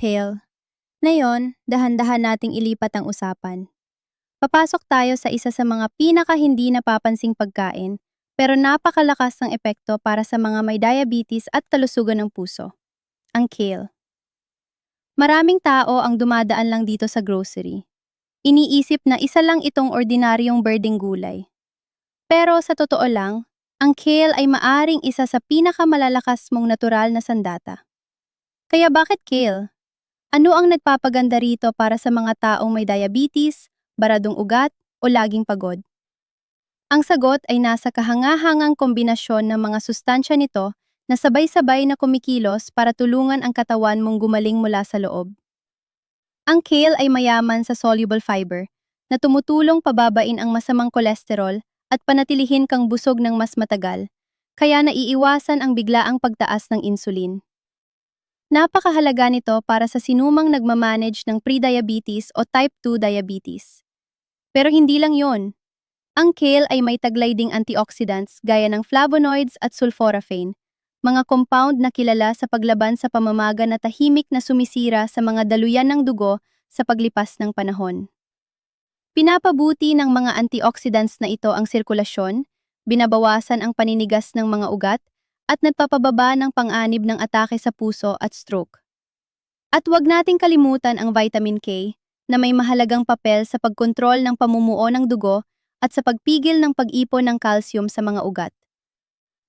Exhale. Ngayon, dahan-dahan nating ilipat ang usapan. Papasok tayo sa isa sa mga pinaka hindi napapansing pagkain, pero napakalakas ng epekto para sa mga may diabetes at kalusugan ng puso. Ang kale. Maraming tao ang dumadaan lang dito sa grocery. Iniisip na isa lang itong ordinaryong birding gulay. Pero sa totoo lang, ang kale ay maaring isa sa pinakamalalakas mong natural na sandata. Kaya bakit kale? Ano ang nagpapaganda rito para sa mga taong may diabetes, baradong ugat, o laging pagod? Ang sagot ay nasa kahangahangang kombinasyon ng mga sustansya nito na sabay-sabay na kumikilos para tulungan ang katawan mong gumaling mula sa loob. Ang kale ay mayaman sa soluble fiber na tumutulong pababain ang masamang kolesterol at panatilihin kang busog ng mas matagal, kaya naiiwasan ang biglaang pagtaas ng insulin. Napakahalaga nito para sa sinumang nagmamanage ng pre-diabetes o type 2 diabetes. Pero hindi lang yon. Ang kale ay may taglay ding antioxidants gaya ng flavonoids at sulforaphane, mga compound na kilala sa paglaban sa pamamaga na tahimik na sumisira sa mga daluyan ng dugo sa paglipas ng panahon. Pinapabuti ng mga antioxidants na ito ang sirkulasyon, binabawasan ang paninigas ng mga ugat, at nagpapababa ng panganib ng atake sa puso at stroke. At huwag nating kalimutan ang vitamin K na may mahalagang papel sa pagkontrol ng pamumuo ng dugo at sa pagpigil ng pag-ipon ng calcium sa mga ugat.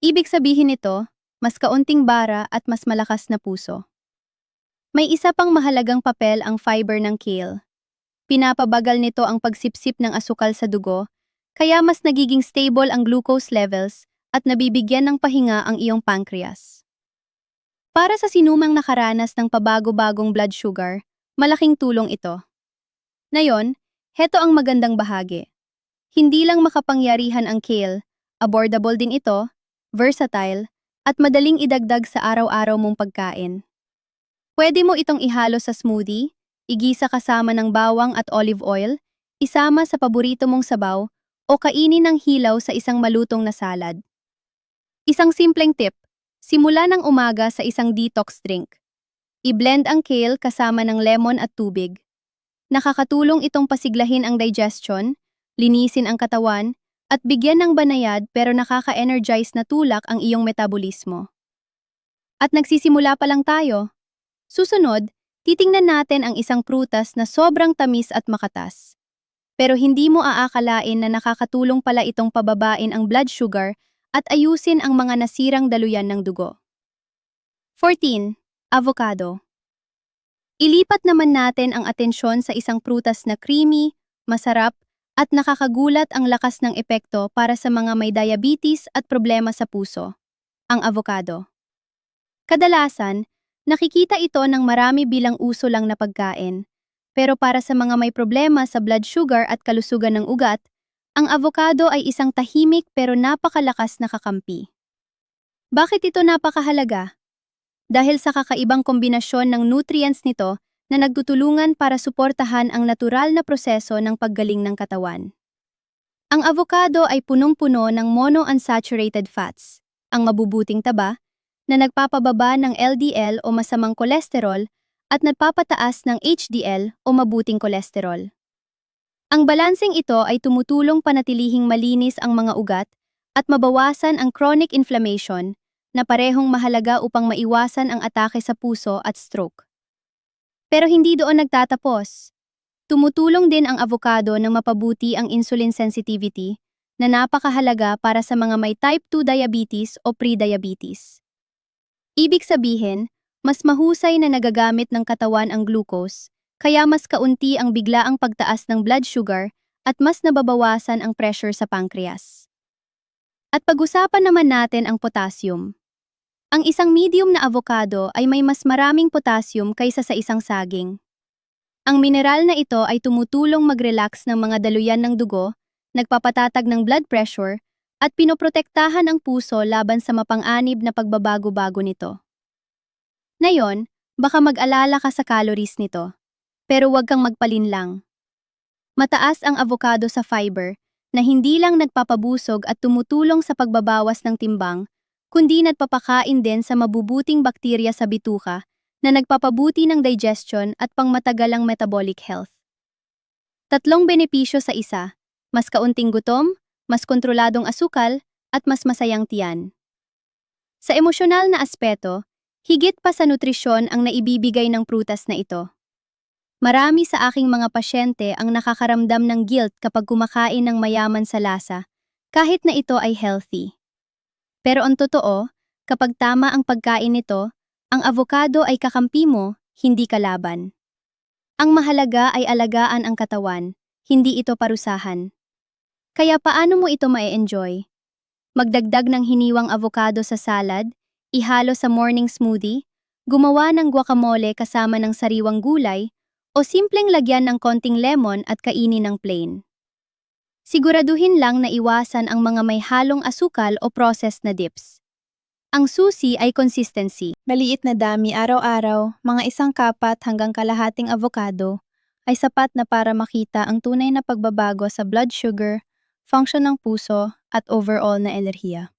Ibig sabihin nito, mas kaunting bara at mas malakas na puso. May isa pang mahalagang papel ang fiber ng kale. Pinapabagal nito ang pagsipsip ng asukal sa dugo, kaya mas nagiging stable ang glucose levels at nabibigyan ng pahinga ang iyong pancreas. Para sa sinumang nakaranas ng pabago-bagong blood sugar, malaking tulong ito. Ngayon, heto ang magandang bahagi. Hindi lang makapangyarihan ang kale, affordable din ito, versatile, at madaling idagdag sa araw-araw mong pagkain. Pwede mo itong ihalo sa smoothie, igisa kasama ng bawang at olive oil, isama sa paborito mong sabaw, o kainin ng hilaw sa isang malutong na salad. Isang simpleng tip, simula ng umaga sa isang detox drink. I-blend ang kale kasama ng lemon at tubig. Nakakatulong itong pasiglahin ang digestion, linisin ang katawan, at bigyan ng banayad pero nakaka-energize na tulak ang iyong metabolismo. At nagsisimula pa lang tayo. Susunod, titingnan natin ang isang prutas na sobrang tamis at makatas. Pero hindi mo aakalain na nakakatulong pala itong pababain ang blood sugar at ayusin ang mga nasirang daluyan ng dugo. 14. Avocado. Ilipat naman natin ang atensyon sa isang prutas na creamy, masarap, at nakakagulat ang lakas ng epekto para sa mga may diabetes at problema sa puso, ang avocado. Kadalasan, nakikita ito ng marami bilang uso lang na pagkain, pero para sa mga may problema sa blood sugar at kalusugan ng ugat, ang avocado ay isang tahimik pero napakalakas na kakampi. Bakit ito napakahalaga? Dahil sa kakaibang kombinasyon ng nutrients nito na nagtutulungan para suportahan ang natural na proseso ng paggaling ng katawan. Ang avocado ay punong-puno ng monounsaturated fats, ang mabubuting taba, na nagpapababa ng LDL o masamang kolesterol at nagpapataas ng HDL o mabuting kolesterol. Ang balanseng ito ay tumutulong panatilihing malinis ang mga ugat at mabawasan ang chronic inflammation na parehong mahalaga upang maiwasan ang atake sa puso at stroke. Pero hindi doon nagtatapos. Tumutulong din ang avocado na mapabuti ang insulin sensitivity na napakahalaga para sa mga may type 2 diabetes o pre-diabetes. Ibig sabihin, mas mahusay na nagagamit ng katawan ang glucose, kaya mas kaunti ang biglaang pagtaas ng blood sugar at mas nababawasan ang pressure sa pancreas. At pag-usapan naman natin ang potassium. Ang isang medium na avocado ay may mas maraming potassium kaysa sa isang saging. Ang mineral na ito ay tumutulong mag-relax ng mga daluyan ng dugo, nagpapatatag ng blood pressure, at pinoprotektahan ang puso laban sa mapang-anib na pagbabago-bago nito. Ngayon, baka mag-alala ka sa calories nito, pero huwag kang magpalinlang. Mataas ang avocado sa fiber na hindi lang nagpapabusog at tumutulong sa pagbabawas ng timbang, kundi nagpapakain din sa mabubuting bakterya sa bituka na nagpapabuti ng digestion at pangmatagalang metabolic health. Tatlong benepisyo sa isa: mas kaunting gutom, mas kontroladong asukal, at mas masayang tiyan. Sa emosyonal na aspeto, higit pa sa nutrisyon ang naibibigay ng prutas na ito. Marami sa aking mga pasyente ang nakakaramdam ng guilt kapag kumakain ng mayaman sa lasa, kahit na ito ay healthy. Pero ang totoo, kapag tama ang pagkain nito, ang avocado ay kakampi mo, hindi kalaban. Ang mahalaga ay alagaan ang katawan, hindi ito parusahan. Kaya paano mo ito ma-enjoy? Magdagdag ng hiniwang avocado sa salad, ihalo sa morning smoothie, gumawa ng guacamole kasama ng sariwang gulay, o simpleng lagyan ng konting lemon at kainin ng plain. Siguraduhin lang na iwasan ang mga may halong asukal o processed na dips. Ang susi ay consistency. Maliit na dami araw-araw, mga 1 kapat hanggang kalahating avocado, ay sapat na para makita ang tunay na pagbabago sa blood sugar, function ng puso, at overall na enerhiya.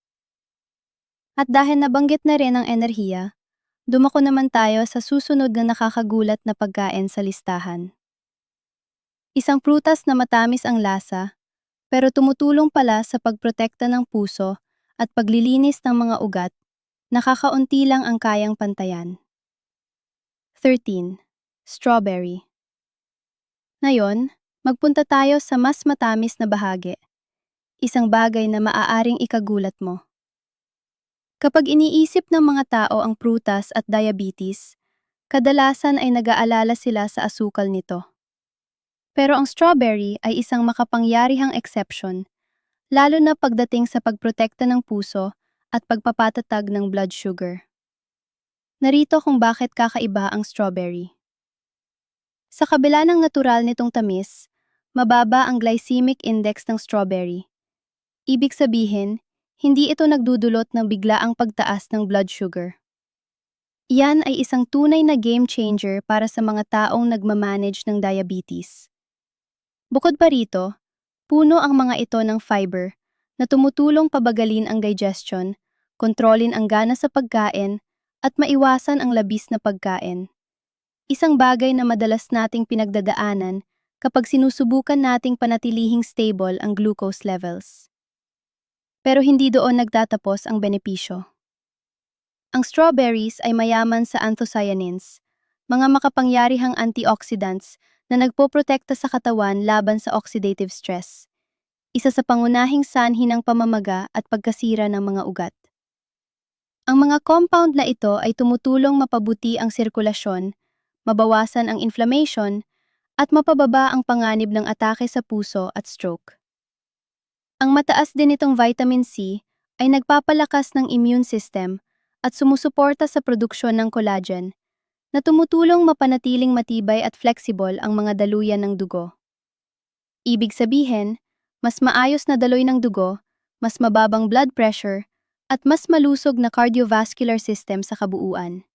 At dahil nabanggit na rin ang enerhiya, dumako naman tayo sa susunod na nakakagulat na pagkain sa listahan. Isang prutas na matamis ang lasa, pero tumutulong pala sa pagprotekta ng puso at paglilinis ng mga ugat, nakakaunti lang ang kayang pantayan. 13. Strawberry. Ngayon, magpunta tayo sa mas matamis na bahagi. Isang bagay na maaaring ikagulat mo. Kapag iniisip ng mga tao ang prutas at diabetes, kadalasan ay nag-aalala sila sa asukal nito. Pero ang strawberry ay isang makapangyarihang exception, lalo na pagdating sa pagprotekta ng puso at pagpapatatag ng blood sugar. Narito kung bakit kakaiba ang strawberry. Sa kabila ng natural nitong tamis, mababa ang glycemic index ng strawberry. Ibig sabihin, hindi ito nagdudulot ng biglaang pagtaas ng blood sugar. Iyan ay isang tunay na game changer para sa mga taong nagmamanage ng diabetes. Bukod pa rito, puno ang mga ito ng fiber na tumutulong pabagalin ang digestion, kontrolin ang gana sa pagkain, at maiwasan ang labis na pagkain. Isang bagay na madalas nating pinagdadaanan kapag sinusubukan nating panatilihing stable ang glucose levels. Pero hindi doon nagtatapos ang benepisyo. Ang strawberries ay mayaman sa anthocyanins, mga makapangyarihang antioxidants na nagpoprotekta sa katawan laban sa oxidative stress, isa sa pangunahing sanhi ng pamamaga at pagkasira ng mga ugat. Ang mga compound na ito ay tumutulong mapabuti ang sirkulasyon, mabawasan ang inflammation, at mapababa ang panganib ng atake sa puso at stroke. Ang mataas din itong vitamin C ay nagpapalakas ng immune system at sumusuporta sa produksyon ng collagen, na tumutulong mapanatiling matibay at flexible ang mga daluyan ng dugo. Ibig sabihin, mas maayos na daloy ng dugo, mas mababang blood pressure, at mas malusog na cardiovascular system sa kabuuan.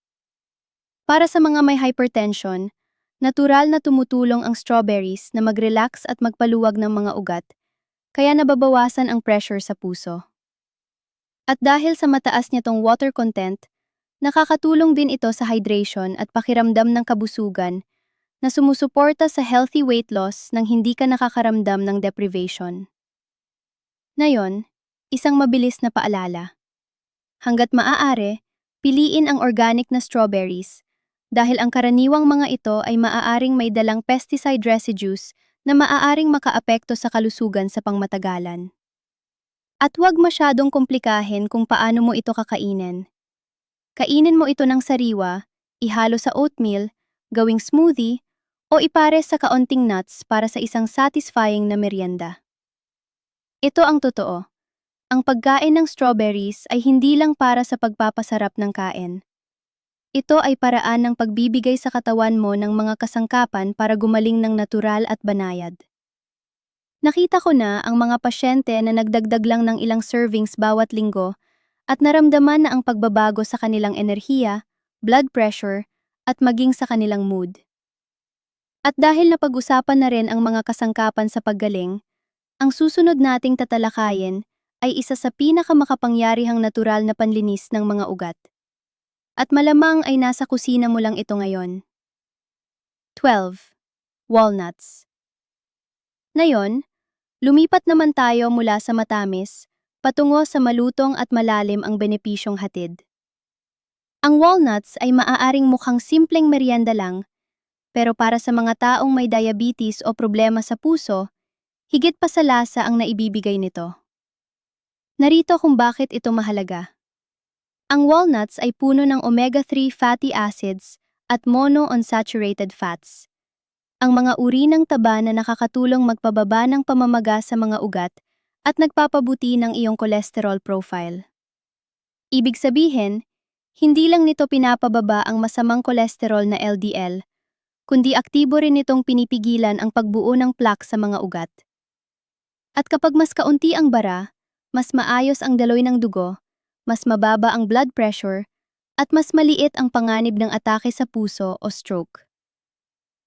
Para sa mga may hypertension, natural na tumutulong ang strawberries na mag-relax at magpaluwag ng mga ugat, kaya nababawasan ang pressure sa puso. At dahil sa mataas nitong water content, nakakatulong din ito sa hydration at pakiramdam ng kabusugan na sumusuporta sa healthy weight loss nang hindi ka nakakaramdam ng deprivation. Ngayon, isang mabilis na paalala. Hanggat maaari, piliin ang organic na strawberries dahil ang karaniwang mga ito ay maaaring may dalang pesticide residues na maaaring makaapekto sa kalusugan sa pangmatagalan. At huwag masyadong komplikahin kung paano mo ito kakainin. Kainin mo ito ng sariwa, ihalo sa oatmeal, gawing smoothie, o ipares sa kaunting nuts para sa isang satisfying na merienda. Ito ang totoo. Ang pagkain ng strawberries ay hindi lang para sa pagpapasarap ng kain. Ito ay paraan ng pagbibigay sa katawan mo ng mga kasangkapan para gumaling ng natural at banayad. Nakita ko na ang mga pasyente na nagdagdag lang ng ilang servings bawat linggo at naramdaman na ang pagbabago sa kanilang enerhiya, blood pressure, at maging sa kanilang mood. At dahil napag-usapan na rin ang mga kasangkapan sa paggaling, ang susunod nating tatalakayin ay isa sa pinakamakapangyarihang natural na panlinis ng mga ugat. At malamang ay nasa kusina mo lang ito ngayon. 12. Walnuts. Ngayon, lumipat naman tayo mula sa matamis, patungo sa malutong at malalim ang benepisyong hatid. Ang walnuts ay maaaring mukhang simpleng merienda lang, pero para sa mga taong may diabetes o problema sa puso, higit pa sa lasa ang naibibigay nito. Narito kung bakit ito mahalaga. Ang walnuts ay puno ng omega-3 fatty acids at monounsaturated fats. Ang mga uri ng taba na nakakatulong magpababa ng pamamaga sa mga ugat at nagpapabuti ng iyong cholesterol profile. Ibig sabihin, hindi lang nito pinapababa ang masamang kolesterol na LDL, kundi aktibo rin nitong pinipigilan ang pagbuo ng plaque sa mga ugat. At kapag mas kaunti ang bara, mas maayos ang daloy ng dugo, mas mababa ang blood pressure, at mas maliit ang panganib ng atake sa puso o stroke.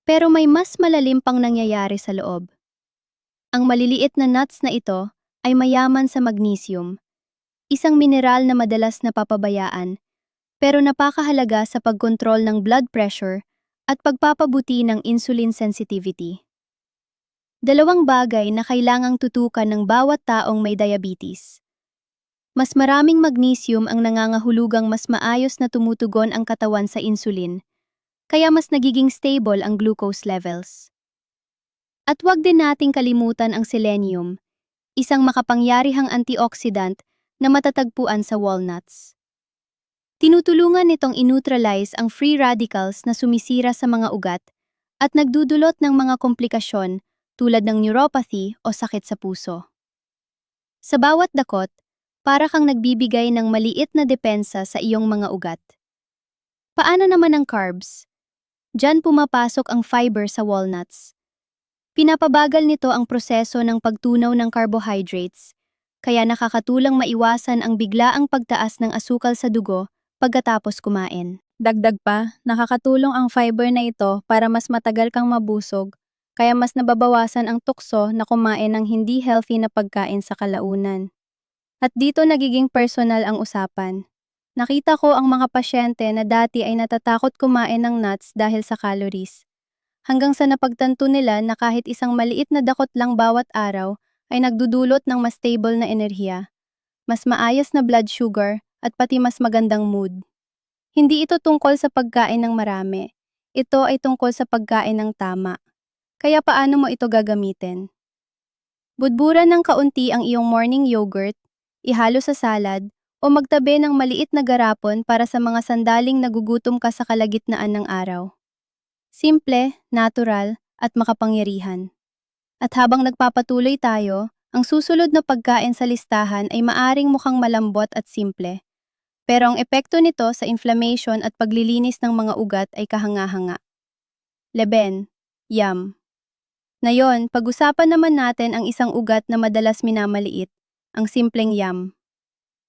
Pero may mas malalim pang nangyayari sa loob. Ang maliliit na nuts na ito ay mayaman sa magnesium, isang mineral na madalas napapabayaan, pero napakahalaga sa pagkontrol ng blood pressure at pagpapabuti ng insulin sensitivity. Dalawang bagay na kailangang tutukan ng bawat taong may diabetes. Mas maraming magnesium ang nangangahulugang mas maayos na tumutugon ang katawan sa insulin, kaya mas nagiging stable ang glucose levels. At huwag din nating kalimutan ang selenium, isang makapangyarihang antioxidant na matatagpuan sa walnuts. Tinutulungan nitong i-neutralize ang free radicals na sumisira sa mga ugat at nagdudulot ng mga komplikasyon tulad ng neuropathy o sakit sa puso. Sa bawat dakot, para kang nagbibigay ng maliit na depensa sa iyong mga ugat. Paano naman ang carbs? Diyan pumapasok ang fiber sa walnuts. Pinapabagal nito ang proseso ng pagtunaw ng carbohydrates, kaya nakakatulang maiwasan ang biglaang pagtaas ng asukal sa dugo pagkatapos kumain. Dagdag pa, nakakatulong ang fiber na ito para mas matagal kang mabusog, kaya mas nababawasan ang tukso na kumain ng hindi healthy na pagkain sa kalaunan. At dito nagiging personal ang usapan. Nakita ko ang mga pasyente na dati ay natatakot kumain ng nuts dahil sa calories. Hanggang sa napagtanto nila na kahit isang maliit na dakot lang bawat araw ay nagdudulot ng mas stable na enerhiya, mas maayos na blood sugar at pati mas magandang mood. Hindi ito tungkol sa pagkain ng marami. Ito ay tungkol sa pagkain ng tama. Kaya paano mo ito gagamitin? Budburan ng kaunti ang iyong morning yogurt, ihalo sa salad, o magtabi ng maliit na garapon para sa mga sandaling nagugutom ka sa kalagitnaan ng araw. Simple, natural, at makapangyarihan. At habang nagpapatuloy tayo, ang susunod na pagkain sa listahan ay maaring mukhang malambot at simple. Pero ang epekto nito sa inflammation at paglilinis ng mga ugat ay kahanga-hanga. Leben, yum. Ngayon, pag-usapan naman natin ang isang ugat na madalas minamaliit, ang simpleng yam.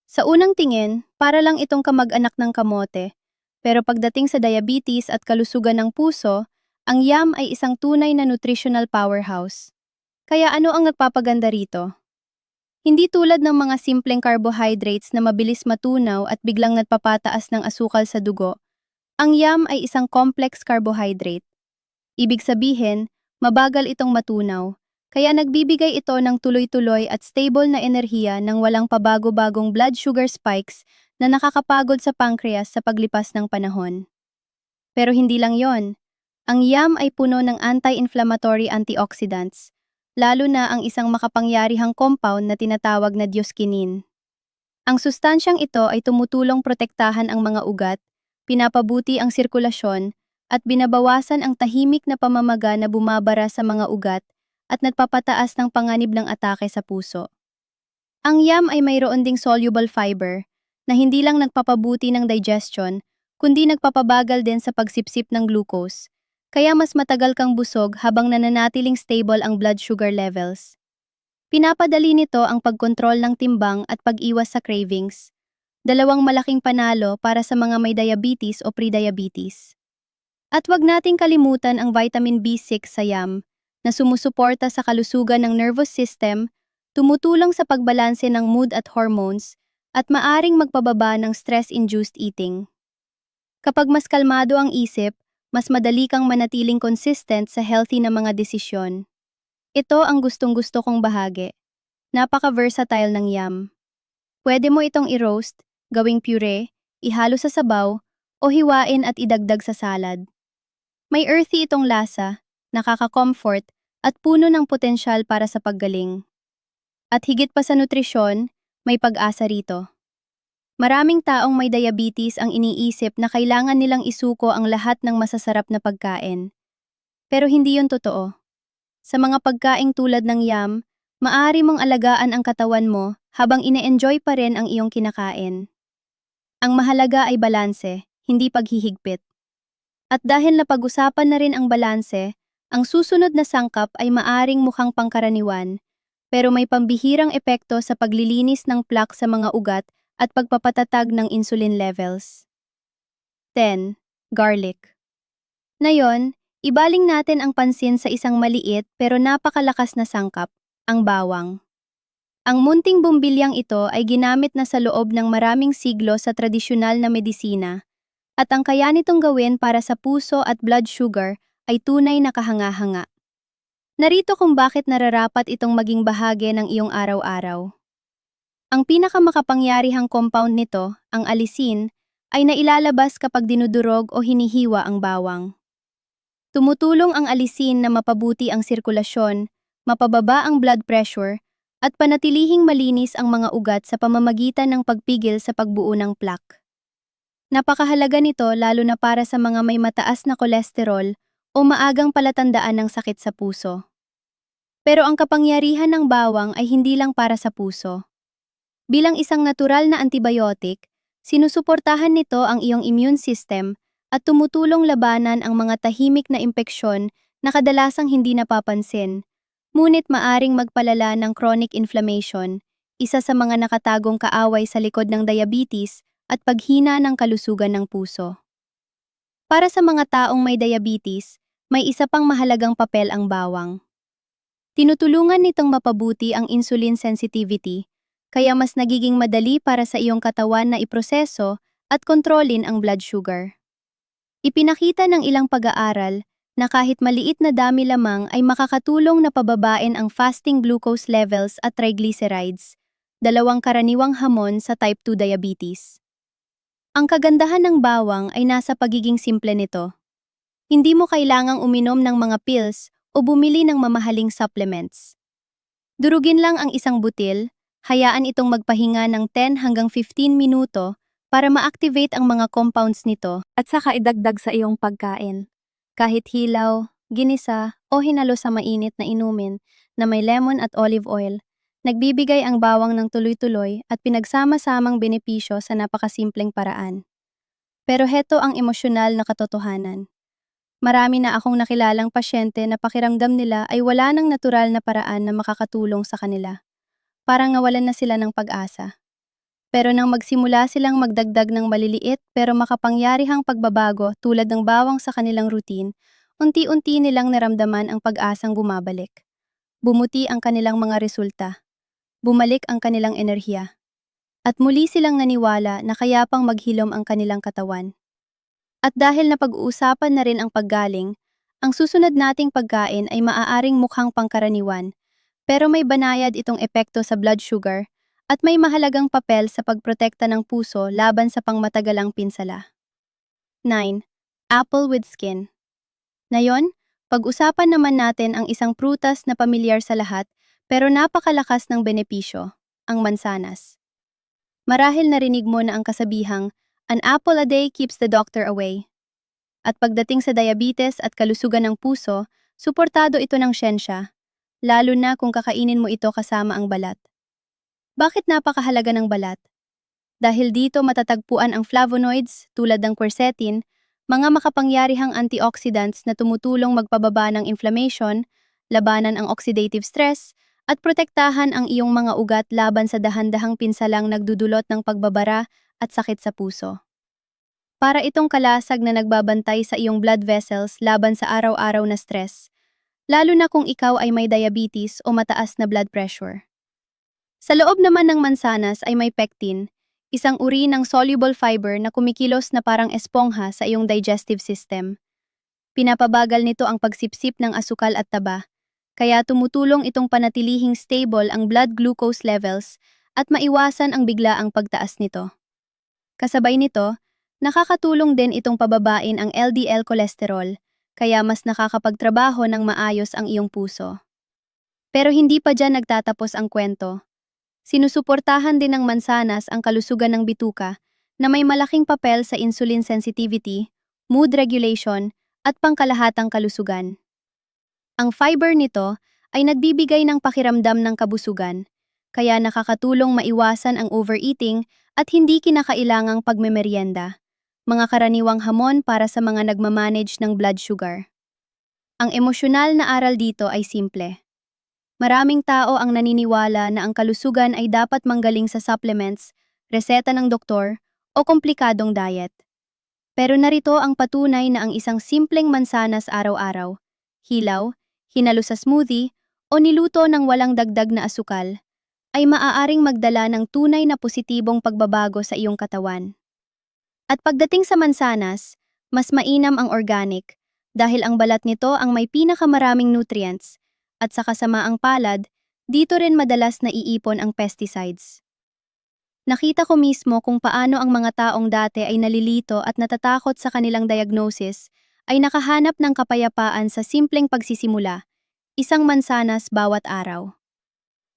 Sa unang tingin, para lang itong kamag-anak ng kamote, pero pagdating sa diabetes at kalusugan ng puso, ang yam ay isang tunay na nutritional powerhouse. Kaya ano ang nagpapaganda rito? Hindi tulad ng mga simpleng carbohydrates na mabilis matunaw at biglang nagpapataas ng asukal sa dugo. Ang yam ay isang complex carbohydrate. Ibig sabihin, mabagal itong matunaw, kaya nagbibigay ito ng tuloy-tuloy at stable na enerhiya ng walang pabago-bagong blood sugar spikes na nakakapagod sa pancreas sa paglipas ng panahon. Pero hindi lang yon. Ang yam ay puno ng anti-inflammatory antioxidants, lalo na ang isang makapangyarihang compound na tinatawag na dioscinin. Ang sustansyang ito ay tumutulong protektahan ang mga ugat, pinapabuti ang sirkulasyon, at binabawasan ang tahimik na pamamaga na bumabara sa mga ugat at nagpapataas ng panganib ng atake sa puso. Ang yam ay mayroon ding soluble fiber na hindi lang nagpapabuti ng digestion, kundi nagpapabagal din sa pagsipsip ng glucose, kaya mas matagal kang busog habang nananatiling stable ang blood sugar levels. Pinapadali nito ang pagkontrol ng timbang at pag-iwas sa cravings, dalawang malaking panalo para sa mga may diabetes o pre-diabetes. At wag nating kalimutan ang vitamin B6 sa yam, na sumusuporta sa kalusugan ng nervous system, tumutulong sa pagbalanse ng mood at hormones, at maaring magpababa ng stress-induced eating. Kapag mas kalmado ang isip, mas madali kang manatiling consistent sa healthy na mga desisyon. Ito ang gustong-gusto kong bahagi. Napaka-versatile ng yam. Pwede mo itong i-roast, gawing puree, ihalo sa sabaw, o hiwain at idagdag sa salad. May earthy itong lasa, nakaka-comfort, at puno ng potensyal para sa paggaling. At higit pa sa nutrisyon, may pag-asa rito. Maraming taong may diabetes ang iniisip na kailangan nilang isuko ang lahat ng masasarap na pagkain. Pero hindi yun totoo. Sa mga pagkaing tulad ng yam, maaari mong alagaan ang katawan mo habang ine-enjoy pa rin ang iyong kinakain. Ang mahalaga ay balanse, hindi paghihigpit. At dahil napag-usapan na rin ang balanse, ang susunod na sangkap ay maaring mukhang pangkaraniwan, pero may pambihirang epekto sa paglilinis ng plaque sa mga ugat at pagpapatatag ng insulin levels. 10. Garlic. Ngayon, ibaling natin ang pansin sa isang maliit pero napakalakas na sangkap, ang bawang. Ang munting bumbilyang ito ay ginamit na sa loob ng maraming siglo sa tradisyonal na medisina, at ang kaya nitong gawin para sa puso at blood sugar ay tunay na kahanga-hanga. Narito kung bakit nararapat itong maging bahagi ng iyong araw-araw. Ang pinakamakapangyarihang compound nito, ang alisin, ay nailalabas kapag dinudurog o hinihiwa ang bawang. Tumutulong ang alisin na mapabuti ang sirkulasyon, mapababa ang blood pressure, at panatilihing malinis ang mga ugat sa pamamagitan ng pagpigil sa pagbuo ng plaque. Napakahalaga nito lalo na para sa mga may mataas na kolesterol o maagang palatandaan ng sakit sa puso. Pero ang kapangyarihan ng bawang ay hindi lang para sa puso. Bilang isang natural na antibiotic, sinusuportahan nito ang iyong immune system at tumutulong labanan ang mga tahimik na impeksyon na kadalasang hindi napapansin, ngunit maaring magpalala ng chronic inflammation, isa sa mga nakatagong kaaway sa likod ng diabetes at paghina ng kalusugan ng puso. Para sa mga taong may diabetes, may isa pang mahalagang papel ang bawang. Tinutulungan nitong mapabuti ang insulin sensitivity, kaya mas nagiging madali para sa iyong katawan na iproseso at kontrolin ang blood sugar. Ipinakita ng ilang pag-aaral na kahit maliit na dami lamang ay makakatulong na pababain ang fasting glucose levels at triglycerides, dalawang karaniwang hamon sa type 2 diabetes. Ang kagandahan ng bawang ay nasa pagiging simple nito. Hindi mo kailangang uminom ng mga pills o bumili ng mamahaling supplements. Durugin lang ang isang butil, hayaan itong magpahinga ng 10 hanggang 15 minuto para ma-activate ang mga compounds nito at saka idagdag sa iyong pagkain. Kahit hilaw, ginisa o hinalo sa mainit na inumin na may lemon at olive oil, nagbibigay ang bawang ng tuloy-tuloy at pinagsama-samang benepisyo sa napakasimpleng paraan. Pero heto ang emosyonal na katotohanan. Marami na akong nakilalang pasyente na pakiramdam nila ay wala ng natural na paraan na makakatulong sa kanila. Parang nawalan na sila ng pag-asa. Pero nang magsimula silang magdagdag ng maliliit pero makapangyarihang pagbabago tulad ng bawang sa kanilang routine, unti-unti nilang naramdaman ang pag-asang bumabalik. Bumuti ang kanilang mga resulta. Bumalik ang kanilang enerhiya. At muli silang naniwala na kaya pang maghilom ang kanilang katawan. At dahil napag-uusapan na rin ang paggaling, ang susunod nating pagkain ay maaaring mukhang pangkaraniwan, pero may banayad itong epekto sa blood sugar at may mahalagang papel sa pagprotekta ng puso laban sa pangmatagalang pinsala. 9. Apple with skin. Ngayon, pag-usapan naman natin ang isang prutas na pamilyar sa lahat pero napakalakas ng benepisyo, ang mansanas. Marahil narinig mo na ang kasabihang, "An apple a day keeps the doctor away." At pagdating sa diabetes at kalusugan ng puso, suportado ito ng siyensya, lalo na kung kakainin mo ito kasama ang balat. Bakit napakahalaga ng balat? Dahil dito matatagpuan ang flavonoids tulad ng quercetin, mga makapangyarihang antioxidants na tumutulong magpababa ng inflammation, labanan ang oxidative stress, at protektahan ang iyong mga ugat laban sa dahan-dahang pinsalang nagdudulot ng pagbabara at sakit sa puso. Para itong kalasag na nagbabantay sa iyong blood vessels laban sa araw-araw na stress, lalo na kung ikaw ay may diabetes o mataas na blood pressure. Sa loob naman ng mansanas ay may pectin, isang uri ng soluble fiber na kumikilos na parang espongha sa iyong digestive system. Pinapabagal nito ang pagsipsip ng asukal at taba, kaya tumutulong itong panatilihing stable ang blood glucose levels at maiwasan ang biglaang pagtaas nito. Kasabay nito, nakakatulong din itong pababain ang LDL cholesterol, kaya mas nakakapagtrabaho ng maayos ang iyong puso. Pero hindi pa dyan nagtatapos ang kwento. Sinusuportahan din ng mansanas ang kalusugan ng bituka na may malaking papel sa insulin sensitivity, mood regulation, at pangkalahatang kalusugan. Ang fiber nito ay nagbibigay ng pakiramdam ng kabusugan, kaya nakakatulong maiwasan ang overeating at hindi kinakailangang pagmemeryenda, mga karaniwang hamon para sa mga nagmamanage ng blood sugar. Ang emosyonal na aral dito ay simple. Maraming tao ang naniniwala na ang kalusugan ay dapat manggaling sa supplements, reseta ng doktor, o komplikadong diet. Pero narito ang patunay na ang isang simpleng mansanas araw-araw, hilaw, hinalo sa smoothie, o niluto ng walang dagdag na asukal, ay maaaring magdala ng tunay na positibong pagbabago sa iyong katawan. At pagdating sa mansanas, mas mainam ang organic, dahil ang balat nito ang may pinakamaraming nutrients, at sa kasamaang palad, dito rin madalas naiipon ang pesticides. Nakita ko mismo kung paano ang mga taong dati ay nalilito at natatakot sa kanilang diagnosis ay nakahanap ng kapayapaan sa simpleng pagsisimula, isang mansanas bawat araw.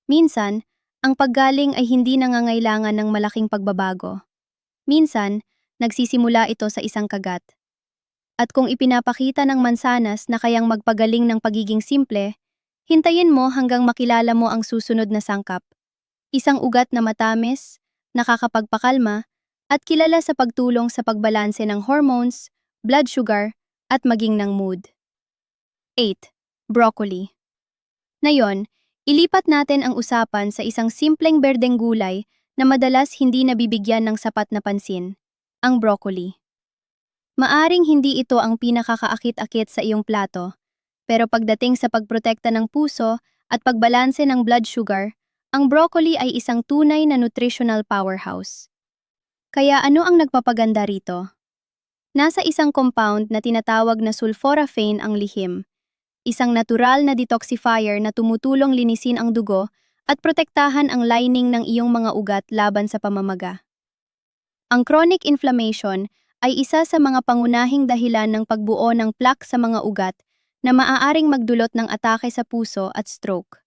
Minsan, ang paggaling ay hindi nangangailangan ng malaking pagbabago. Minsan, nagsisimula ito sa isang kagat. At kung ipinapakita ng mansanas na kayang magpagaling ng pagiging simple, hintayin mo hanggang makilala mo ang susunod na sangkap. Isang ugat na matamis, nakakapagpakalma, at kilala sa pagtulong sa pagbalanse ng hormones, blood sugar, at maging ng mood. 8. Broccoli. Ngayon, ilipat natin ang usapan sa isang simpleng berdeng gulay na madalas hindi nabibigyan ng sapat na pansin, ang broccoli. Maaring hindi ito ang pinakakaakit-akit sa iyong plato, pero pagdating sa pagprotekta ng puso at pagbalanse ng blood sugar, ang broccoli ay isang tunay na nutritional powerhouse. Kaya ano ang nagpapaganda rito? Nasa isang compound na tinatawag na sulforaphane ang lihim, isang natural na detoxifier na tumutulong linisin ang dugo at protektahan ang lining ng iyong mga ugat laban sa pamamaga. Ang chronic inflammation ay isa sa mga pangunahing dahilan ng pagbuo ng plaque sa mga ugat na maaaring magdulot ng atake sa puso at stroke.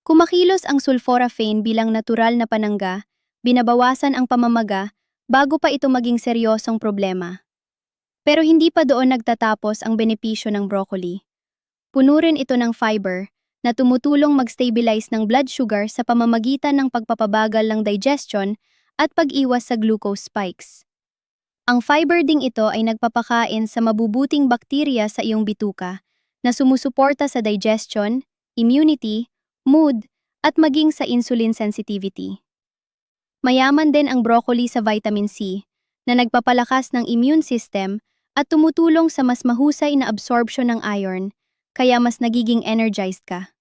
Kumakilos ang sulforaphane bilang natural na panangga, binabawasan ang pamamaga bago pa ito maging seryosong problema. Pero hindi pa doon nagtatapos ang benepisyo ng broccoli. Puno rin ito ng fiber na tumutulong mag-stabilize ng blood sugar sa pamamagitan ng pagpapabagal ng digestion at pag-iwas sa glucose spikes. Ang fiber ding ito ay nagpapakain sa mabubuting bakterya sa iyong bituka na sumusuporta sa digestion, immunity, mood, at maging sa insulin sensitivity. Mayaman din ang broccoli sa vitamin C na nagpapalakas ng immune system at tumutulong sa mas mahusay na absorption ng iron, kaya mas nagiging energized ka.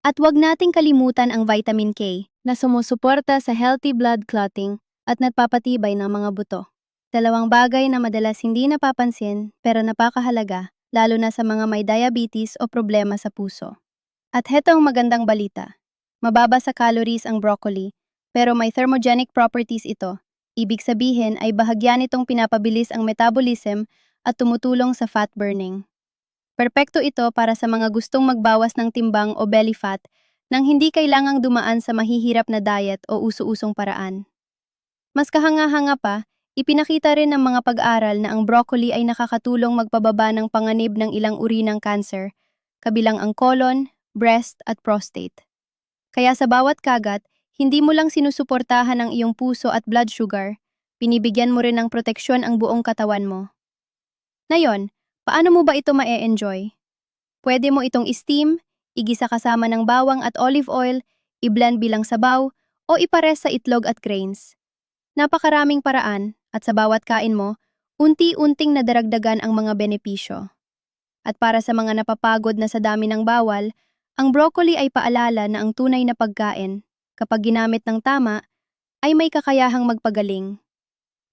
At huwag nating kalimutan ang vitamin K na sumusuporta sa healthy blood clotting at nagpapatibay ng mga buto. Dalawang bagay na madalas hindi napapansin pero napakahalaga, lalo na sa mga may diabetes o problema sa puso. At hetong magandang balita. Mababa sa calories ang broccoli, pero may thermogenic properties ito. Ibig sabihin ay bahagya nitong pinapabilis ang metabolism at tumutulong sa fat burning. Perpekto ito para sa mga gustong magbawas ng timbang o belly fat nang hindi kailangang dumaan sa mahihirap na diet o uso-usong paraan. Mas kahanga-hanga pa, ipinakita rin ng mga pag-aaral na ang broccoli ay nakakatulong magpababa ng panganib ng ilang uri ng cancer, kabilang ang colon, breast at prostate. Kaya sa bawat kagat, hindi mo lang sinusuportahan ang iyong puso at blood sugar, binibigyan mo rin ng proteksyon ang buong katawan mo. Ngayon, paano mo ba ito ma-enjoy? Pwede mo itong steam, igisa kasama ng bawang at olive oil, i-blend bilang sabaw, o ipares sa itlog at grains. Napakaraming paraan, at sa bawat kain mo, unti-unting nadaragdagan ang mga benepisyo. At para sa mga napapagod na sa dami ng bawal, ang broccoli ay paalala na ang tunay na pagkain, kapag ginamit ng tama, ay may kakayahang magpagaling.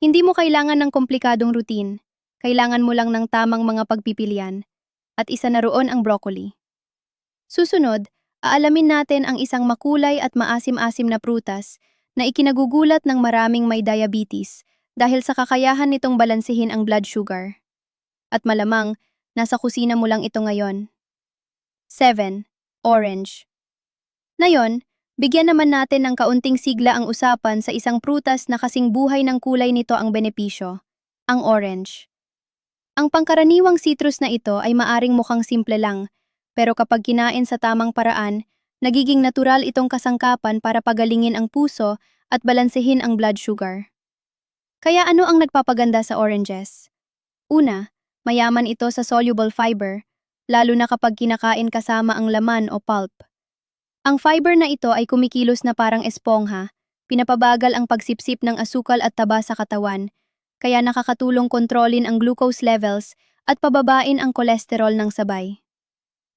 Hindi mo kailangan ng komplikadong routine. Kailangan mo lang ng tamang mga pagpipilian. At isa na roon ang broccoli. Susunod, aalamin natin ang isang makulay at maasim-asim na prutas na ikinagugulat ng maraming may diabetes dahil sa kakayahan nitong balansehin ang blood sugar. At malamang, nasa kusina mo lang ito ngayon. 7. Orange. Ngayon, bigyan naman natin ng kaunting sigla ang usapan sa isang prutas na kasing buhay ng kulay nito ang benepisyo, ang orange. Ang pangkaraniwang citrus na ito ay maaring mukhang simple lang, pero kapag kinain sa tamang paraan, nagiging natural itong kasangkapan para pagalingin ang puso at balansehin ang blood sugar. Kaya ano ang nagpapaganda sa oranges? Una, mayaman ito sa soluble fiber, lalo na kapag kinakain kasama ang laman o pulp. Ang fiber na ito ay kumikilos na parang espongha, pinapabagal ang pagsipsip ng asukal at taba sa katawan, kaya nakakatulong kontrolin ang glucose levels at pababain ang kolesterol ng sabay.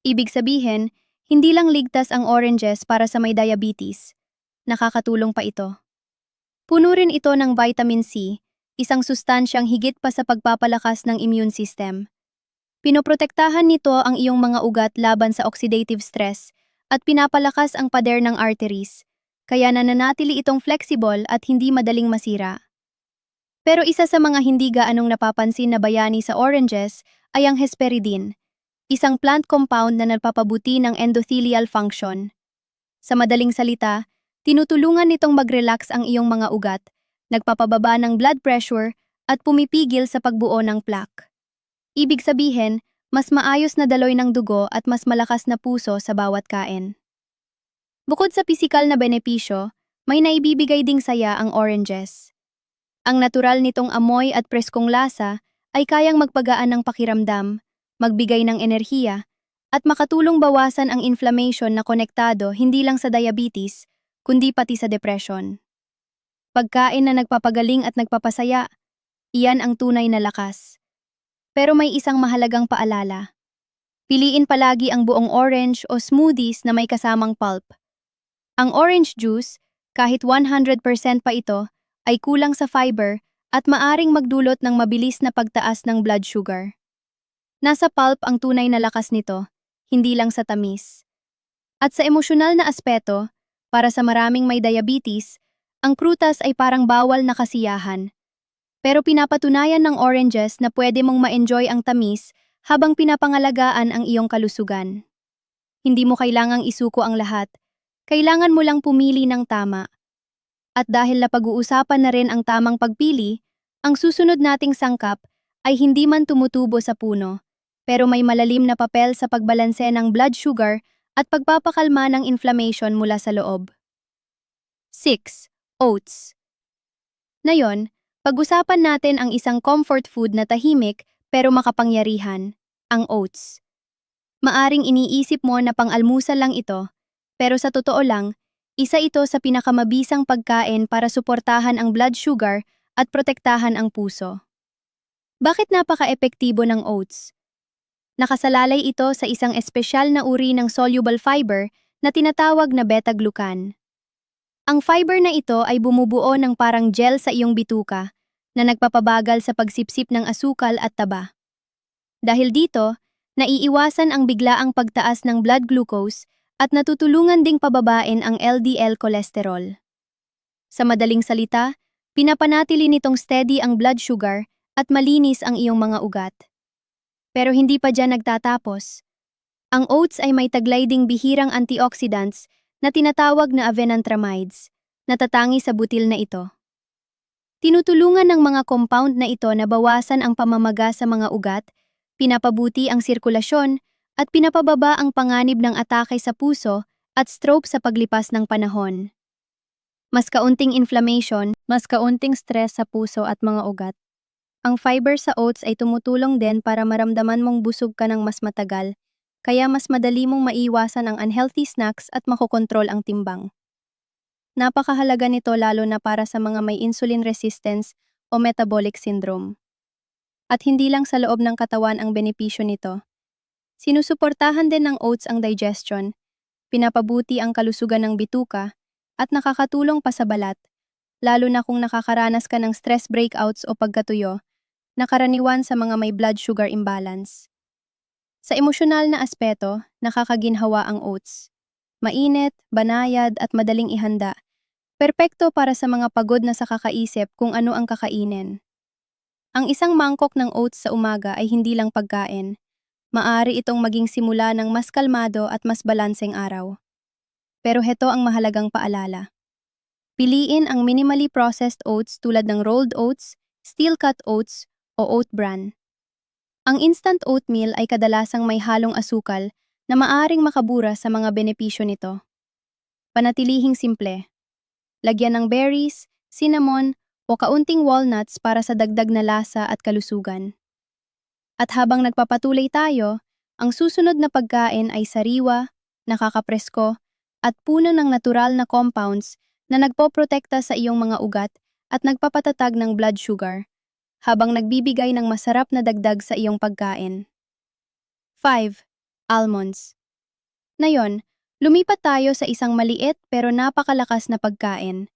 Ibig sabihin, hindi lang ligtas ang oranges para sa may diabetes. Nakakatulong pa ito. Puno rin ito ng vitamin C, isang sustansyang higit pa sa pagpapalakas ng immune system. Pinoprotektahan nito ang iyong mga ugat laban sa oxidative stress at pinapalakas ang pader ng arteries, kaya nananatili itong flexible at hindi madaling masira. Pero isa sa mga hindi gaanong napapansin na bayani sa oranges ay ang hesperidin, isang plant compound na nagpapabuti ng endothelial function. Sa madaling salita, tinutulungan nitong mag-relax ang iyong mga ugat, nagpapababa ng blood pressure at pumipigil sa pagbuo ng plaque. Ibig sabihin, mas maayos na daloy ng dugo at mas malakas na puso sa bawat kain. Bukod sa pisikal na benepisyo, may naibibigay ding saya ang oranges. Ang natural nitong amoy at preskong lasa ay kayang magpagaan ng pakiramdam, magbigay ng enerhiya, at makatulong bawasan ang inflammation na konektado hindi lang sa diabetes, kundi pati sa depression. Pagkain na nagpapagaling at nagpapasaya, iyan ang tunay na lakas. Pero may isang mahalagang paalala. Piliin palagi ang buong orange o smoothies na may kasamang pulp. Ang orange juice, kahit 100% pa ito, ay kulang sa fiber at maaring magdulot ng mabilis na pagtaas ng blood sugar. Nasa pulp ang tunay na lakas nito, hindi lang sa tamis. At sa emosyonal na aspeto, para sa maraming may diabetes, ang prutas ay parang bawal na kasiyahan. Pero pinapatunayan ng oranges na pwede mong ma-enjoy ang tamis habang pinapangalagaan ang iyong kalusugan. Hindi mo kailangang isuko ang lahat, kailangan mo lang pumili ng tama. At dahil napag-uusapan na rin ang tamang pagpili, ang susunod nating sangkap ay hindi man tumutubo sa puno, pero may malalim na papel sa pagbalanse ng blood sugar at pagpapakalma ng inflammation mula sa loob. 6. Oats. Ngayon, pag-usapan natin ang isang comfort food na tahimik pero makapangyarihan, ang oats. Maaring iniisip mo na pang-almusal lang ito, pero sa totoo lang, isa ito sa pinakamabisang pagkain para suportahan ang blood sugar at protektahan ang puso. Bakit napaka-epektibo ng oats? Nakasalalay ito sa isang espesyal na uri ng soluble fiber na tinatawag na beta-glucan. Ang fiber na ito ay bumubuo ng parang gel sa iyong bituka na nagpapabagal sa pagsipsip ng asukal at taba. Dahil dito, naiiwasan ang biglaang pagtaas ng blood glucose at natutulungan ding pababain ang LDL cholesterol. Sa madaling salita, pinapanatili nitong steady ang blood sugar at malinis ang iyong mga ugat. Pero hindi pa dyan nagtatapos. Ang oats ay may taglay ding bihirang antioxidants na tinatawag na avenantramides, natatangi sa butil na ito. Tinutulungan ng mga compound na ito na bawasan ang pamamaga sa mga ugat, pinapabuti ang sirkulasyon, at pinapababa ang panganib ng atake sa puso at stroke sa paglipas ng panahon. Mas kaunting inflammation, mas kaunting stress sa puso at mga ugat. Ang fiber sa oats ay tumutulong din para maramdaman mong busog ka ng mas matagal, kaya mas madali mong maiwasan ang unhealthy snacks at makokontrol ang timbang. Napakahalaga nito lalo na para sa mga may insulin resistance o metabolic syndrome. At hindi lang sa loob ng katawan ang benepisyo nito. Sinusuportahan din ng oats ang digestion, pinapabuti ang kalusugan ng bituka, at nakakatulong pa sa balat, lalo na kung nakakaranas ka ng stress breakouts o pagkatuyo na karaniwan sa mga may blood sugar imbalance. Sa emosyonal na aspeto, nakakaginhawa ang oats. Mainit, banayad at madaling ihanda. Perpekto para sa mga pagod na sa kakaisip kung ano ang kakainin. Ang isang mangkok ng oats sa umaga ay hindi lang pagkain. Maaari itong maging simula ng mas kalmado at mas balanseng araw. Pero heto ang mahalagang paalala. Piliin ang minimally processed oats tulad ng rolled oats, steel-cut oats, o oat bran. Ang instant oatmeal ay kadalasang may halong asukal na maaring makabura sa mga benepisyo nito. Panatilihing simple. Lagyan ng berries, cinnamon, o kaunting walnuts para sa dagdag na lasa at kalusugan. At habang nagpapatuloy tayo, ang susunod na pagkain ay sariwa, nakakapresko, at puno ng natural na compounds na nagpoprotekta sa iyong mga ugat at nagpapatatag ng blood sugar, habang nagbibigay ng masarap na dagdag sa iyong pagkain. 5. Almonds. Ngayon, lumipat tayo sa isang maliit pero napakalakas na pagkain,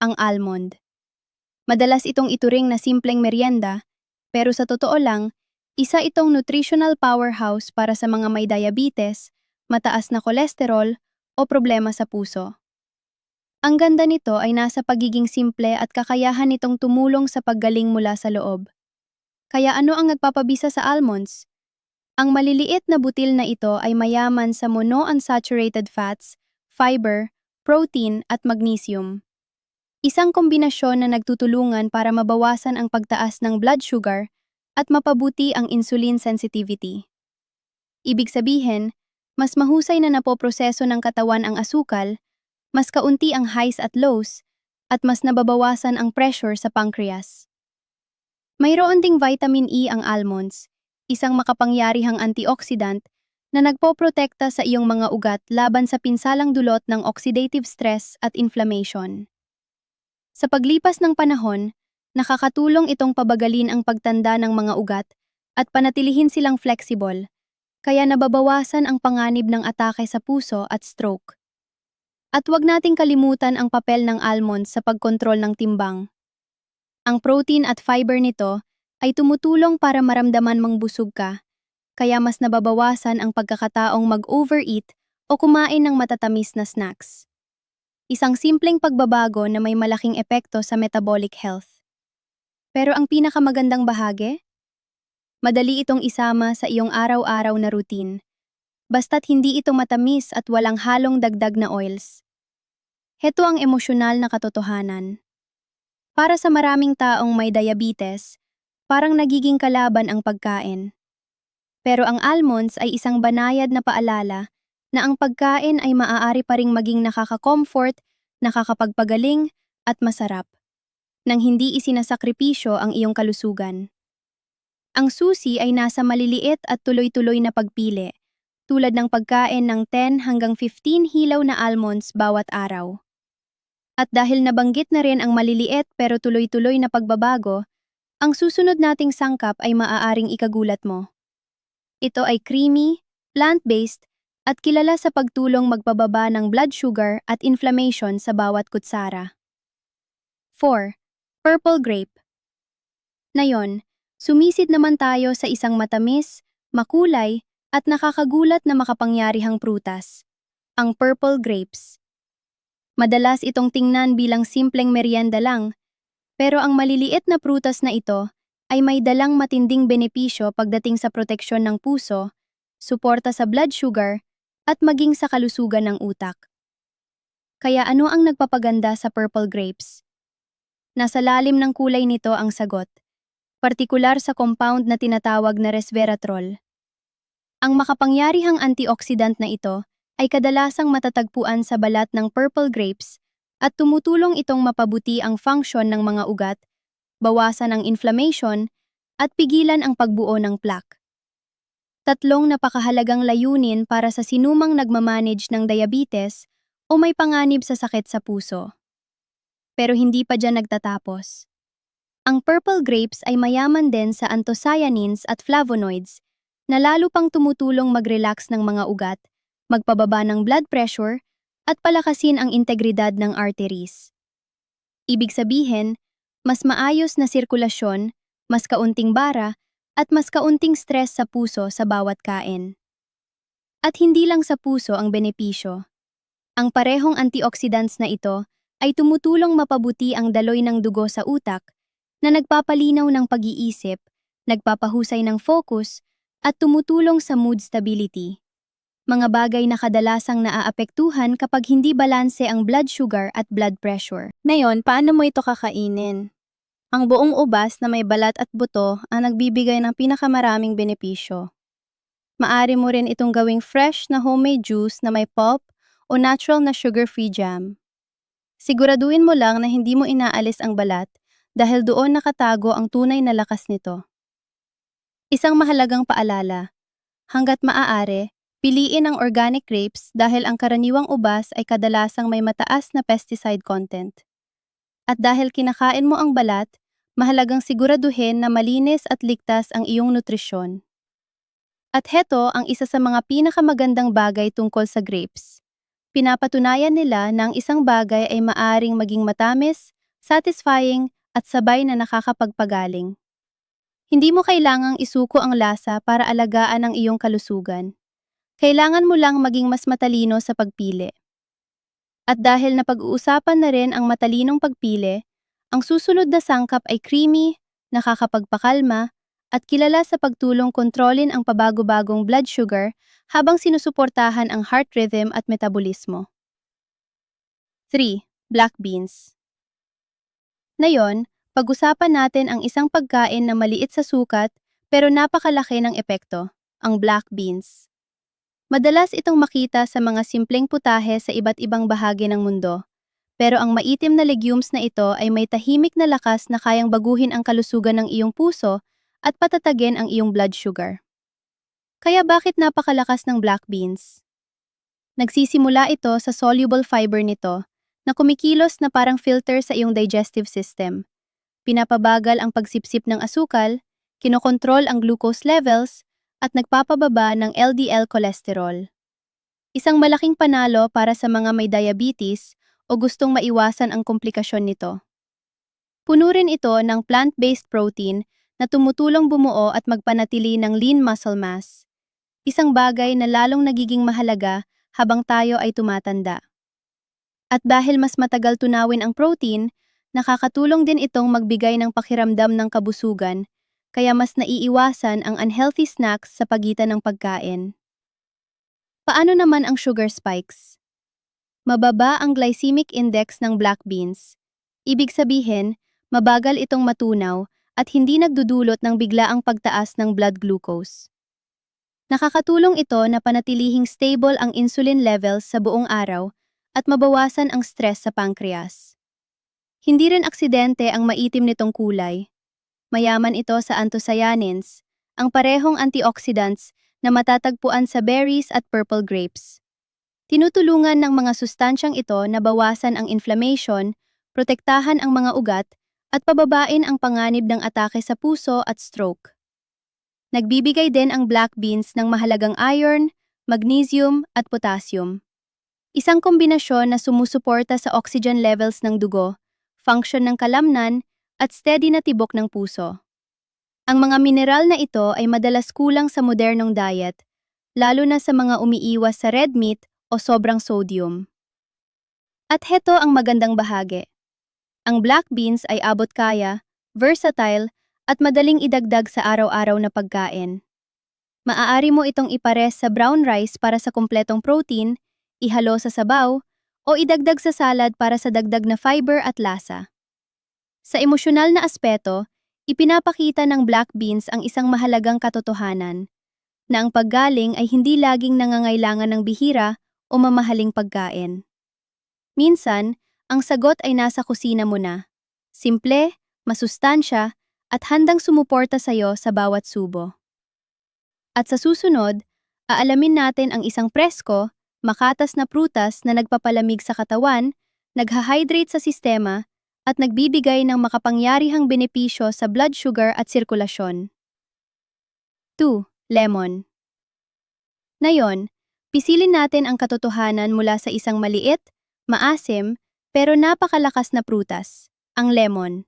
ang almond. Madalas itong ituring na simpleng merienda, pero sa totoo lang, isa itong nutritional powerhouse para sa mga may diabetes, mataas na kolesterol, o problema sa puso. Ang ganda nito ay nasa pagiging simple at kakayahan nitong tumulong sa paggaling mula sa loob. Kaya ano ang nagpapabisa sa almonds? Ang maliliit na butil na ito ay mayaman sa monounsaturated fats, fiber, protein at magnesium. Isang kombinasyon na nagtutulungan para mabawasan ang pagtaas ng blood sugar at mapabuti ang insulin sensitivity. Ibig sabihin, mas mahusay na napoproseso ng katawan ang asukal, mas kaunti ang highs at lows, at mas nababawasan ang pressure sa pancreas. Mayroon ding vitamin E ang almonds, isang makapangyarihang antioxidant na nagpoprotekta sa iyong mga ugat laban sa pinsalang dulot ng oxidative stress at inflammation. Sa paglipas ng panahon, nakakatulong itong pabagalin ang pagtanda ng mga ugat at panatilihin silang flexible, kaya nababawasan ang panganib ng atake sa puso at stroke. At huwag nating kalimutan ang papel ng almonds sa pagkontrol ng timbang. Ang protein at fiber nito ay tumutulong para maramdaman mong busog ka, kaya mas nababawasan ang pagkakataong mag-overeat o kumain ng matatamis na snacks. Isang simpleng pagbabago na may malaking epekto sa metabolic health. Pero ang pinakamagandang bahagi? Madali itong isama sa iyong araw-araw na routine, basta't hindi ito matamis at walang halong dagdag na oils. Heto ang emosyonal na katotohanan. Para sa maraming taong may diabetes, parang nagiging kalaban ang pagkain. Pero ang almonds ay isang banayad na paalala na ang pagkain ay maaari pa ring maging nakaka-comfort, nakakapagpagaling, at masarap, nang hindi isinasakripisyo ang iyong kalusugan. Ang susi ay nasa maliliit at tuloy-tuloy na pagpili, tulad ng pagkain ng 10 hanggang 15 hilaw na almonds bawat araw. At dahil nabanggit na rin ang maliliit pero tuloy-tuloy na pagbabago, ang susunod nating sangkap ay maaaring ikagulat mo. Ito ay creamy, plant-based, at kilala sa pagtulong magpababa ng blood sugar at inflammation sa bawat kutsara. 4. Purple grape. Ngayon, sumisid naman tayo sa isang matamis, makulay, at nakakagulat na makapangyarihang prutas, ang purple grapes. Madalas itong tingnan bilang simpleng merienda lang, pero ang maliliit na prutas na ito ay may dalang matinding benepisyo pagdating sa proteksyon ng puso, suporta sa blood sugar, at maging sa kalusugan ng utak. Kaya ano ang nagpapaganda sa purple grapes? Nasa lalim ng kulay nito ang sagot, partikular sa compound na tinatawag na resveratrol. Ang makapangyarihang antioxidant na ito ay kadalasang matatagpuan sa balat ng purple grapes at tumutulong itong mapabuti ang function ng mga ugat, bawasan ang inflammation, at pigilan ang pagbuo ng plaque. Tatlong napakahalagang layunin para sa sinumang nagmamanage ng diabetes o may panganib sa sakit sa puso. Pero hindi pa dyan nagtatapos. Ang purple grapes ay mayaman din sa anthocyanins at flavonoids na lalo pang tumutulong mag-relax ng mga ugat, magpababa ng blood pressure, at palakasin ang integridad ng arteries. Ibig sabihin, mas maayos na sirkulasyon, mas kaunting bara, at mas kaunting stress sa puso sa bawat kain. At hindi lang sa puso ang benepisyo. Ang parehong antioxidants na ito ay tumutulong mapabuti ang daloy ng dugo sa utak na nagpapalinaw ng pag-iisip, nagpapahusay ng focus, at tumutulong sa mood stability. Mga bagay na kadalasang naaapektuhan kapag hindi balanse ang blood sugar at blood pressure. Ngayon, paano mo ito kakainin? Ang buong ubas na may balat at buto ang nagbibigay ng pinakamaraming benepisyo. Maari mo rin itong gawing fresh na homemade juice na may pulp o natural na sugar-free jam. Siguraduhin mo lang na hindi mo inaalis ang balat dahil doon nakatago ang tunay na lakas nito. Isang mahalagang paalala, hanggat maaari, piliin ang organic grapes dahil ang karaniwang ubas ay kadalasang may mataas na pesticide content. At dahil kinakain mo ang balat, mahalagang siguraduhin na malinis at ligtas ang iyong nutrisyon. At heto ang isa sa mga pinakamagandang bagay tungkol sa grapes. Pinapatunayan nila na ang isang bagay ay maaring maging matamis, satisfying, at sabay na nakakapagpagaling. Hindi mo kailangang isuko ang lasa para alagaan ang iyong kalusugan. Kailangan mo lang maging mas matalino sa pagpili. At dahil napag-uusapan na rin ang matalinong pagpili, ang susunod na sangkap ay creamy, nakakapagpakalma, at kilala sa pagtulong kontrolin ang pabago-bagong blood sugar habang sinusuportahan ang heart rhythm at metabolismo. 3. Black beans. Ngayon, pag-usapan natin ang isang pagkain na maliit sa sukat pero napakalaki ng epekto, ang black beans. Madalas itong makita sa mga simpleng putahe sa iba't ibang bahagi ng mundo, pero ang maitim na legumes na ito ay may tahimik na lakas na kayang baguhin ang kalusugan ng iyong puso at patatagin ang iyong blood sugar. Kaya bakit napakalakas ng black beans? Nagsisimula ito sa soluble fiber nito na kumikilos na parang filter sa iyong digestive system. Pinapabagal ang pagsipsip ng asukal, kinokontrol ang glucose levels, at nagpapababa ng LDL cholesterol. Isang malaking panalo para sa mga may diabetes o gustong maiwasan ang komplikasyon nito. Puno rin ito ng plant-based protein na tumutulong bumuo at magpanatili ng lean muscle mass. Isang bagay na lalong nagiging mahalaga habang tayo ay tumatanda. At dahil mas matagal tunawin ang protein, nakakatulong din itong magbigay ng pakiramdam ng kabusugan, kaya mas naiiwasan ang unhealthy snacks sa pagitan ng pagkain. Paano naman ang sugar spikes? Mababa ang glycemic index ng black beans. Ibig sabihin, mabagal itong matunaw at hindi nagdudulot ng biglaang pagtaas ng blood glucose. Nakakatulong ito na panatilihing stable ang insulin levels sa buong araw at mabawasan ang stress sa pancreas. Hindi rin aksidente ang maitim nitong kulay. Mayaman ito sa anthocyanins, ang parehong antioxidants na matatagpuan sa berries at purple grapes. Tinutulungan ng mga sustansyang ito na bawasan ang inflammation, protektahan ang mga ugat, at pababain ang panganib ng atake sa puso at stroke. Nagbibigay din ang black beans ng mahalagang iron, magnesium, at potassium. Isang kombinasyon na sumusuporta sa oxygen levels ng dugo, function ng kalamnan, at steady na tibok ng puso. Ang mga mineral na ito ay madalas kulang sa modernong diet, lalo na sa mga umiiwas sa red meat o sobrang sodium. At heto ang magandang bahagi. Ang black beans ay abot kaya, versatile, at madaling idagdag sa araw-araw na pagkain. Maaari mo itong ipares sa brown rice para sa kumpletong protein, ihalo sa sabaw, o idagdag sa salad para sa dagdag na fiber at lasa. Sa emosyonal na aspeto, ipinapakita ng black beans ang isang mahalagang katotohanan, na ang paggaling ay hindi laging nangangailangan ng bihira o mamahaling pagkain. Minsan, ang sagot ay nasa kusina mo na. Simple, masustansya, at handang sumuporta sa'yo sa bawat subo. At sa susunod, aalamin natin ang isang presko, makatas na prutas na nagpapalamig sa katawan, nagha-hydrate sa sistema, at nagbibigay ng makapangyarihang benepisyo sa blood sugar at sirkulasyon. 2. Lemon. Ngayon, pisilin natin ang katotohanan mula sa isang maliit, maasim, pero napakalakas na prutas, ang lemon.